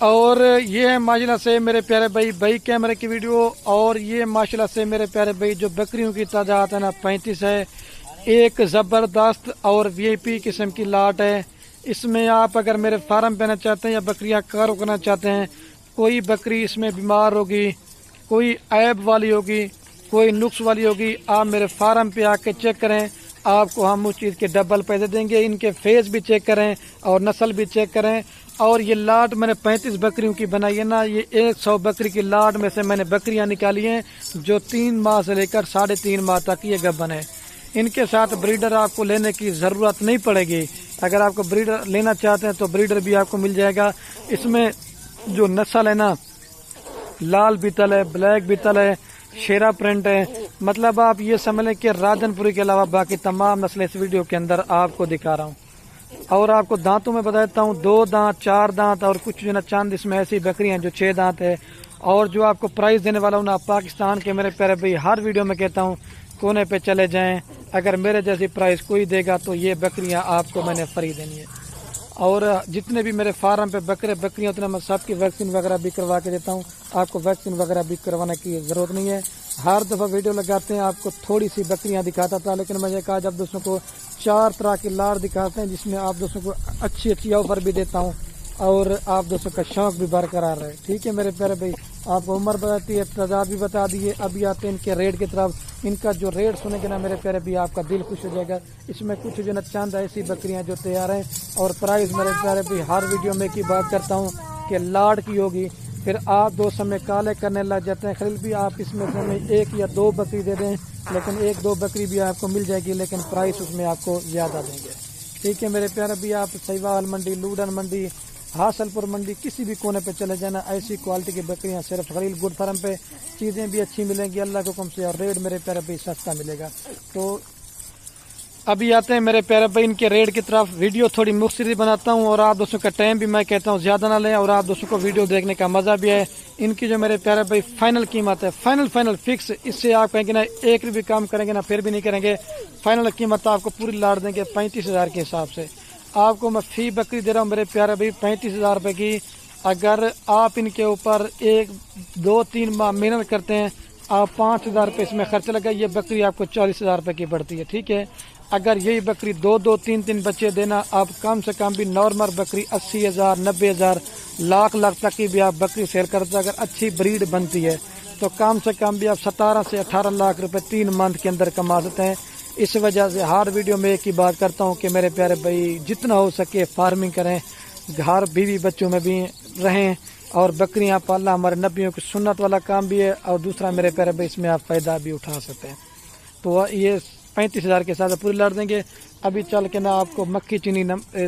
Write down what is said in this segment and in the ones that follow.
اور یہ ہے ماشاءاللہ سے میرے پیارے بھائی کیمرے کی ویڈیو، اور یہ ماشاءاللہ سے میرے پیارے بھائی جو بکریوں کی تعداد ہے نا 35 ہے. ایک زبردست اور وی آئی پی قسم کی لاٹ ہے. اس میں آپ اگر میرے فارم پہ آنا چاہتے ہیں یا بکریاں کارو کرنا چاہتے ہیں، کوئی بکری اس میں بیمار ہوگی، کوئی عیب والی ہوگی، کوئی نقص والی ہوگی، آپ میرے فارم پہ آ کے چیک کریں. آپ کو ہم اس چیز کے ڈبل پیسے دیں گے. ان کے فیس بھی چیک کریں اور نسل بھی چیک کریں. اور یہ لاٹ میں نے 35 بکریوں کی بنائی ہے نا، یہ 100 بکری کی لاٹ میں سے میں نے بکریاں نکالی ہیں جو 3 ماہ سے لے کر 3.5 ماہ تک یہ گبن ہے. ان کے ساتھ بریڈر آپ کو لینے کی ضرورت نہیں پڑے گی. اگر آپ کو بریڈر لینا چاہتے ہیں تو بریڈر بھی آپ کو مل جائے گا. اس میں جو نسل ہے نا، لال بیتل ہے، بلیک بیتل ہے، شیرا پرنٹ ہے. مطلب آپ یہ سمجھ لیں کہ راجن پوری کے علاوہ باقی تمام نسلیں اس ویڈیو کے اندر آپ کو دکھا رہا ہوں. اور آپ کو دانتوں میں بتا دیتا ہوں، 2 دانت 4 دانت اور کچھ جو نا چاند اس میں ایسی بکریاں جو 6 دانت ہے. اور جو آپ کو پرائز دینے والا ہوں نا، پاکستان کے میرے پیارے بھائی ہر ویڈیو میں کہتا ہوں کونے پہ چلے جائیں. اگر میرے جیسی پرائز کوئی دے گا تو یہ بکریاں آپ کو میں نے فری دینی ہے. اور جتنے بھی میرے فارم پہ بکریاں اتنے میں سب کی ویکسین وغیرہ بھی کروا کے دیتا ہوں. آپ کو ویکسین وغیرہ بھی کروانے کی ضرورت نہیں ہے. ہر دفعہ ویڈیو لگاتے ہیں آپ کو تھوڑی سی بکریاں دکھاتا تھا، لیکن میں نے کہا جب دوستوں کو 4 طرح کی لاڑ دکھاتے ہیں جس میں آپ دوستوں کو اچھی آفر بھی دیتا ہوں اور آپ دوستوں کا شوق بھی برقرار رہے. ٹھیک ہے میرے پیارے بھائی، آپ کو عمر بتاتی ہے، تعداد بھی بتا دیے. ابھی آتے ہیں ان کے ریٹ کی طرف. ان کا جو ریٹ سنے گا نا میرے پیارے بھی آپ کا دل خوش ہو جائے گا. اس میں کچھ جو نا چند ایسی بکریاں جو تیار ہیں. اور پرائز میرے پیارے بھی ہر ویڈیو میں کی بات کرتا ہوں کہ لاڑ کی ہوگی. پھر آپ دوستوں میں کالے کرنے لگ جاتے ہیں. خلیل بھی آپ اس میں سے ہمیں 1 یا 2 بکری دے دیں، لیکن 1-2 بکری بھی آپ کو مل جائے گی، لیکن پرائز اس میں آپ کو زیادہ دیں گے. ٹھیک ہے میرے پیارے بھی، آپ سیوال منڈی، لوڈن منڈی، حاصل پور منڈی کسی بھی کونے پہ چلے جانا، ایسی کوالٹی کی بکریاں صرف خلیل گڈ فارم پہ. چیزیں بھی اچھی ملیں گی اللہ کے حکم سے، اور ریٹ میرے پیارے بھائی سستا ملے گا. تو ابھی آتے ہیں میرے پیارے بھائی ان کے ریٹ کی طرف. ویڈیو تھوڑی مختصر بناتا ہوں اور آپ دوستوں کا ٹائم بھی میں کہتا ہوں زیادہ نہ لیں، اور آپ دوستوں کو ویڈیو دیکھنے کا مزہ بھی ہے. ان کی جو میرے پیارے بھائی فائنل قیمت ہے، فائنل فکس، اس سے آپ کہیں گے نا 1 روپیہ کام کریں گے نا پھر بھی نہیں کریں گے. فائنل قیمت آپ کو پوری لاڑ دیں گے 35,000 کے حساب سے. آپ کو میں فی بکری دے رہا ہوں میرے پیارے بھائی 35,000 روپے کی. اگر آپ ان کے اوپر 1-2-3 ماہ محنت کرتے ہیں، آپ 5,000 روپے اس میں خرچ لگا، یہ بکری آپ کو 40,000 روپے کی پڑتی ہے. ٹھیک ہے، اگر یہی بکری 2-3 بچے دینا، آپ کم سے کم بھی نارمل بکری 80,000 90,000 لاکھ تک کی بھی آپ بکری سیل کرتے ہیں. اگر اچھی بریڈ بنتی ہے تو کم سے کم بھی آپ 17 سے 18 لاکھ روپے 3 منتھ کے اندر کما سکتے ہیں. اس وجہ سے ہر ویڈیو میں ایک ہی بات کرتا ہوں کہ میرے پیارے بھائی جتنا ہو سکے فارمنگ کریں، گھر بیوی بچوں میں بھی رہیں، اور بکریاں پالنا ہمارے نبیوں کی سنت والا کام بھی ہے. اور دوسرا میرے پیارے بھائی اس میں آپ فائدہ بھی اٹھا سکتے ہیں. تو یہ 35,000 کے ساتھ پوری لاڑ دیں گے. ابھی چل کے نا آپ کو مکھی چینی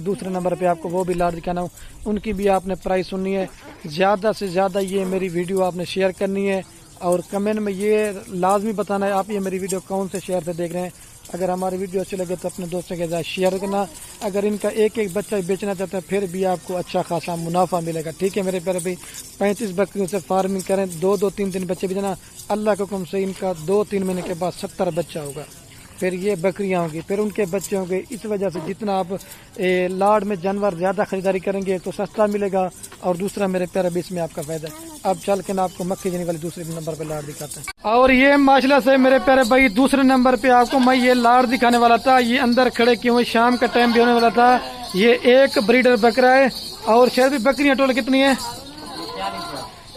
دوسرے نمبر پہ آپ کو وہ بھی لاڑ دکھانا ہوں. ان کی بھی آپ نے پرائز سننی ہے. زیادہ سے زیادہ یہ میری ویڈیو آپ نے شیئر کرنی ہے، اور کمنٹ میں یہ لازمی بتانا ہے آپ یہ میری ویڈیو کون سے شہر سے دیکھ رہے ہیں. اگر ہماری ویڈیو اچھی لگے تو اپنے دوستوں کے ساتھ شیئر کرنا. اگر ان کا ایک بچہ بیچنا چاہتے ہیں پھر بھی آپ کو اچھا خاصا منافع ملے گا. ٹھیک ہے میرے پیارے بھائی، 35 بکریوں سے فارمنگ کریں، 2-3 بچے بھی دینا. اللہ کے حکم سے ان کا 2-3 مہینے کے بعد 70 بچہ ہوگا. پھر یہ بکریاں ہوں گی، پھر ان کے بچے ہوں گے. اس وجہ سے جتنا آپ لاڑ میں جانور زیادہ خریداری کریں گے تو سستا ملے گا. اور دوسرا میرے پیارے بھی اس میں آپ کا فائدہ ہے. اب چل کے نا آپ کو مکھی جنی والی دوسرے نمبر پہ لاڑ دکھاتے ہیں. اور یہ ماشاءاللہ سے میرے پیارے بھائی دوسرے نمبر پہ آپ کو میں یہ لاڑ دکھانے والا تھا. یہ اندر کھڑے کیوں، شام کا ٹائم بھی ہونے والا تھا. یہ ایک بریڈر بکرا ہے. اور شاید بھی بکریاں ٹول کتنی ہیں؟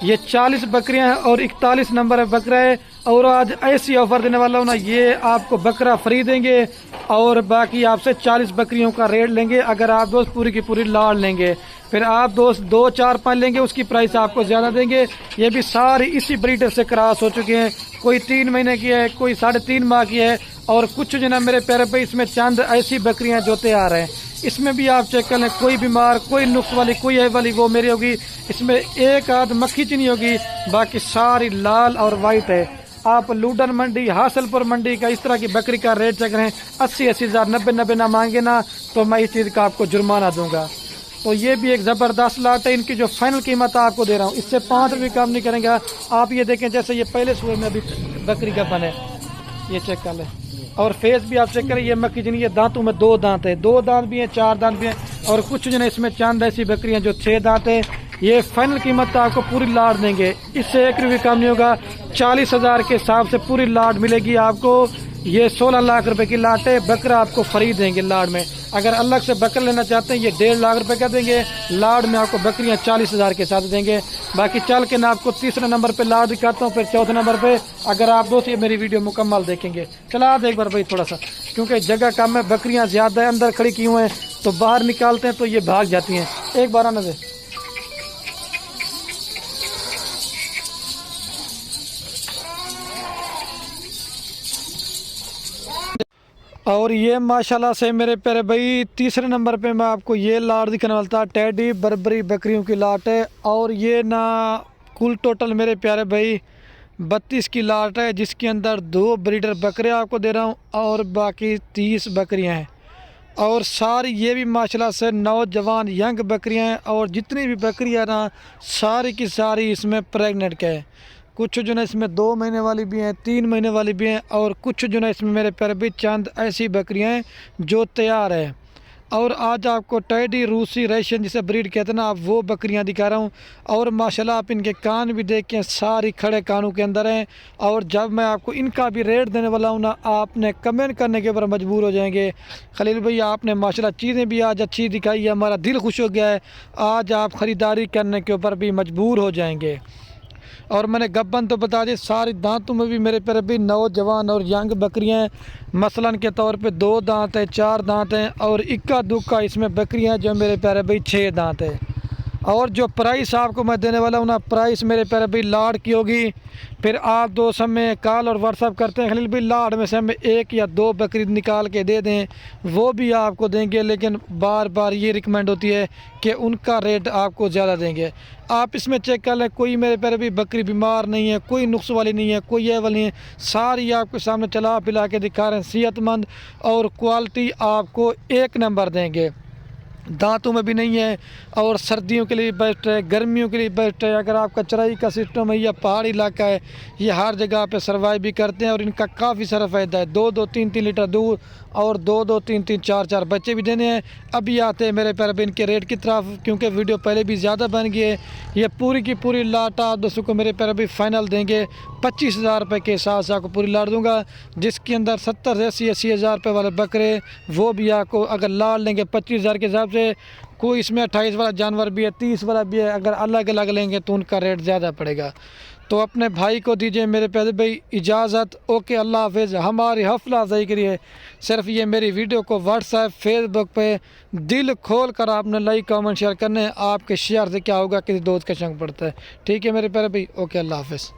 یہ 40 بکریاں ہیں اور 41 نمبر بکرا ہے. اور آج ایسی آفر دینے والا ہوں نا، یہ آپ کو بکرا فری دیں گے اور باقی آپ سے 40 بکریوں کا ریٹ لیں گے. اگر آپ دوست پوری کی پوری لاڑ لیں گے، پھر آپ دوست 2-4-5 لیں گے، اس کی پرائس آپ کو زیادہ دیں گے. یہ بھی ساری اسی بریڈر سے کراس ہو چکے ہیں. کوئی 3 مہینے کی ہے، کوئی 3.5 ماہ کی ہے. اور کچھ جو نا میرے پیارے بھائی اس میں چند ایسی بکریاں جو تیار ہیں. اس میں بھی آپ چیک کر لیں، کوئی بیمار، کوئی نقص والی، کوئی عیب والی وہ میری ہوگی. اس میں 1 مکھی چینی ہوگی، باقی ساری لال اور وائٹ ہے. آپ لوڈن منڈی، حاصل پور منڈی کا اس طرح کی بکری کا ریٹ چیک کریں. 80,000 90,000 نہ مانگے نا تو میں اس چیز کا آپ کو جرمانہ دوں گا. تو یہ بھی ایک زبردست لاٹ ہے. ان کی جو فائنل قیمت آپ کو دے رہا ہوں، اس سے 5 روپے کام نہیں کریں گا. آپ یہ دیکھیں جیسے یہ پہلے سوئے میں ابھی بکری کا بن ہے، یہ چیک کر لیں. اور فیس بھی آپ چیک کریں. یہ مکھی جنی، یہ دانتوں میں 2 دانت ہے، 2 دانت بھی ہیں، 4 دانت بھی ہیں. اور کچھ جو ہے اس میں چاند ایسی بکریاں جو 6 دانت ہے. یہ فائنل قیمت آپ کو پوری لاٹ دیں گے، اس سے 1 روپیہ کم نہیں ہوگا۔ 40,000 کے حساب سے پوری لاٹ ملے گی آپ کو۔ یہ 16 لاکھ روپے کی لاٹ ہے، بکرا آپ کو فری دیں گے لاٹ میں۔ اگر الگ سے بکرا لینا چاہتے ہیں یہ 1.5 لاکھ روپے کا دیں گے، لاٹ میں آپ کو بکریاں 40,000 کے ساتھ دیں گے۔ باقی چل کے میں آپ کو تیسرے نمبر پہ لاٹ دکھاتا ہوں، پھر چوتھے نمبر پہ اگر آپ دوست یہ میری ویڈیو مکمل دیکھیں گے۔ چلا ایک بار بھائی تھوڑا سا، کیونکہ جگہ کم ہے، بکریاں زیادہ ہیں، اندر کھڑی کی ہوئے ہیں تو باہر نکالتے ہیں تو یہ بھاگ جاتی ہیں۔ ایک بار آنا دے۔ اور یہ ماشاءاللہ سے میرے پیارے بھائی تیسرے نمبر پہ میں آپ کو یہ لاٹ دکھانے والا تھا، ٹیڈی بربری بکریوں کی لاٹ ہے۔ اور یہ نا کل ٹوٹل میرے پیارے بھائی 32 کی لاٹ ہے، جس کے اندر 2 بریڈر بکرے آپ کو دے رہا ہوں اور باقی 30 بکریاں ہیں۔ اور ساری یہ بھی ماشاءاللہ سے نوجوان ینگ بکریاں ہیں، اور جتنی بھی بکریاں نا ساری کی ساری اس میں پریگننٹ کے ہیں۔ کچھ جو ہے اس میں 2 مہینے والی بھی ہیں، 3 مہینے والی بھی ہیں، اور کچھ جو ہے اس میں میرے پیارے بھی چند ایسی بکریاں ہیں جو تیار ہیں۔ اور آج آپ کو ٹیڈی روسی ریشین جسے بریڈ کہتے ہیں نا، آپ وہ بکریاں دکھا رہا ہوں۔ اور ماشاءاللہ آپ ان کے کان بھی دیکھیں، ساری کھڑے کانوں کے اندر ہیں۔ اور جب میں آپ کو ان کا بھی ریٹ دینے والا ہوں نا، آپ نے کمنٹ کرنے کے اوپر مجبور ہو جائیں گے، خلیل بھائی آپ نے ماشاءاللہ چیزیں بھی آج اچھی دکھائی ہے، ہمارا دل خوش ہو گیا ہے، آج آپ خریداری کرنے کے اوپر بھی مجبور ہو جائیں گے۔ اور میں نے گبن تو بتا دی، ساری دانتوں میں بھی میرے پیارے بھی نوجوان اور ینگ بکریاں ہیں۔ مثلاً کے طور پہ 2 دانت ہیں، 4 دانت ہیں، اور اکا دکا اس میں بکریاں جو میرے پیارے بھائی 6 دانت ہیں۔ اور جو پرائس آپ کو میں دینے والا ہوں نا، پرائس میرے پیارے بھائی لاٹ کی ہوگی۔ پھر آپ دوست ہمیں کال اور واٹس ایپ کرتے ہیں، خلیل بھائی لاٹ میں سے ہمیں 1 یا 2 بکری نکال کے دے دیں، وہ بھی آپ کو دیں گے، لیکن بار بار یہ ریکمینڈ ہوتی ہے کہ ان کا ریٹ آپ کو زیادہ دیں گے۔ آپ اس میں چیک کر لیں، کوئی میرے پیارے بھی بکری بیمار نہیں ہے، کوئی نقص والی نہیں ہے، کوئی ایول نہیں ہے، ساری آپ کے سامنے چلا پلا کے دکھا رہے ہیں، صحت مند اور کوالٹی آپ کو 1 نمبر دیں گے۔ دانتوں میں بھی نہیں ہے، اور سردیوں کے لیے بیسٹ ہے، گرمیوں کے لیے بیسٹ ہے۔ اگر آپ کا چرائی کا سسٹم ہے یا پہاڑی علاقہ ہے، یہ ہر جگہ پہ سروائیو بھی کرتے ہیں، اور ان کا کافی سارا فائدہ ہے۔ 2-2 3-3 لیٹر دودھ اور 2-2 3-3 4-4 بچے بھی دینے ہیں۔ ابھی آتے ہیں میرے پیارے ان کے ریٹ کی طرف، کیونکہ ویڈیو پہلے بھی زیادہ بن گئی ہے۔ یہ پوری کی پوری لاٹ آپ دوستوں کو میرے پیارے فائنل دیں گے 25,000 روپے کے حساب سے آپ کو پوری لاٹ دوں گا، جس کے اندر 70-80 ہزار روپے والے بکرے وہ بھی آپ کو اگر لاٹ لیں گے 25,000 کے حساب سے۔ کوئی اس میں 28 والا جانور بھی ہے، 30 والا بھی ہے، اگر الگ الگ لیں گے تو ان کا ریٹ زیادہ پڑے گا۔ تو اپنے بھائی کو دیجئے میرے پیارے بھائی اجازت، اوکے اللہ حافظ۔ ہماری حوصلہ افزائی کے لیے صرف یہ میری ویڈیو کو واٹس ایپ فیس بک پہ دل کھول کر آپ نے لائک کامنٹ شیئر کرنے ہیں۔ آپ کے شیئر سے کیا ہوگا، کسی دوست کا شنگ پڑتا ہے۔ ٹھیک ہے میرے پیارے بھائی، اوکے اللہ حافظ۔